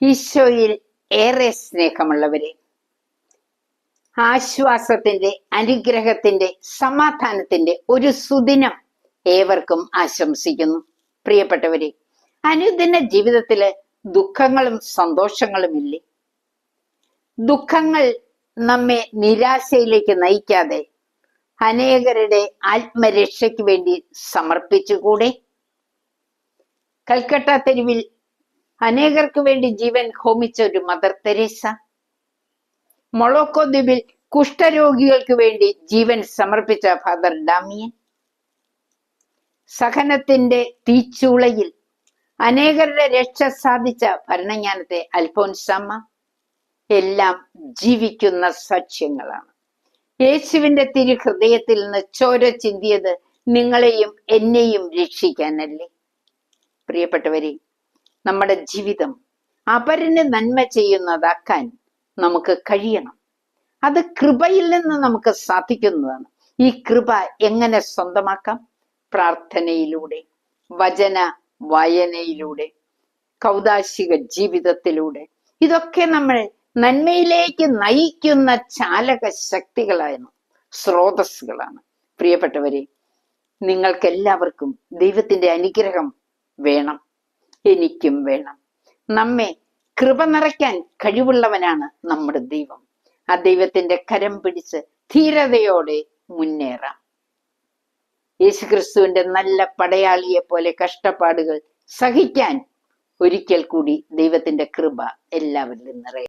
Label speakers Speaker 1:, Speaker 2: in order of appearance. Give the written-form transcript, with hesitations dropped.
Speaker 1: ഈശോയിൽ ഏറെ സ്നേഹമുള്ളവരെ, ആശ്വാസത്തിന്റെ, അനുഗ്രഹത്തിന്റെ, സമാധാനത്തിന്റെ ഒരു സുദിനം ഏവർക്കും ആശംസിക്കുന്നു. പ്രിയപ്പെട്ടവരെ, അനുദിന ജീവിതത്തില് ദുഃഖങ്ങളും സന്തോഷങ്ങളും ഇല്ലേ? ദുഃഖങ്ങൾ നമ്മെ നിരാശയിലേക്ക് നയിക്കാതെ അനേകരുടെ ആത്മരക്ഷയ്ക്ക് വേണ്ടി സമർപ്പിച്ചുകൂടെ? കൽക്കട്ട തെരുവിൽ അനേകർക്ക് വേണ്ടി ജീവൻ ഹോമിച്ച ഒരു മദർ തെരേസ, മൊളോക്കോ ദ്വീപിൽ കുഷ്ഠരോഗികൾക്ക് വേണ്ടി ജീവൻ സമർപ്പിച്ച ഫാദർ ഡാമിയൻ, സഹനത്തിന്റെ തീച്ചൂളയിൽ അനേകരുടെ രക്ഷ സാധിച്ച ഭരണജ്ഞാനത്തെ അൽഫോൻസാമ്മ, എല്ലാം ജീവിക്കുന്ന സാക്ഷ്യങ്ങളാണ്. യേശുവിന്റെ തിരുഹൃദയത്തിൽ നിന്ന് ചോര ചിന്തിയത് നിങ്ങളെയും എന്നെയും രക്ഷിക്കാനല്ലേ? പ്രിയപ്പെട്ടവരെ, നമ്മുടെ ജീവിതം അപരന് നന്മ ചെയ്യുന്നതാക്കാൻ നമുക്ക് കഴിയണം. അത് കൃപയിൽ നിന്ന് നമുക്ക് സാധിക്കുന്നതാണ്. ഈ കൃപ എങ്ങനെ സ്വന്തമാക്കാം? പ്രാർത്ഥനയിലൂടെ, വചന വായനയിലൂടെ, കൗദാശിക ജീവിതത്തിലൂടെ. ഇതൊക്കെ നമ്മൾ നന്മയിലേക്ക് നയിക്കുന്ന ചാലക ശക്തികളാണ്, സ്രോതസ്സുകളാണ്. പ്രിയപ്പെട്ടവരെ, നിങ്ങൾക്കെല്ലാവർക്കും ദൈവത്തിന്റെ അനുഗ്രഹം വേണം, എനിക്കും വേണം. നമ്മെ കൃപ നിറയ്ക്കാൻ കഴിവുള്ളവനാണ് നമ്മുടെ ദൈവം. ആ ദൈവത്തിന്റെ കരം പിടിച്ച് ധീരതയോടെ മുന്നേറാം. യേശുക്രിസ്തുവിന്റെ നല്ല പടയാളിയെ പോലെ കഷ്ടപ്പാടുകൾ സഹിക്കാൻ ഒരിക്കൽ കൂടി ദൈവത്തിന്റെ കൃപ എല്ലാവരിലും നിറയും.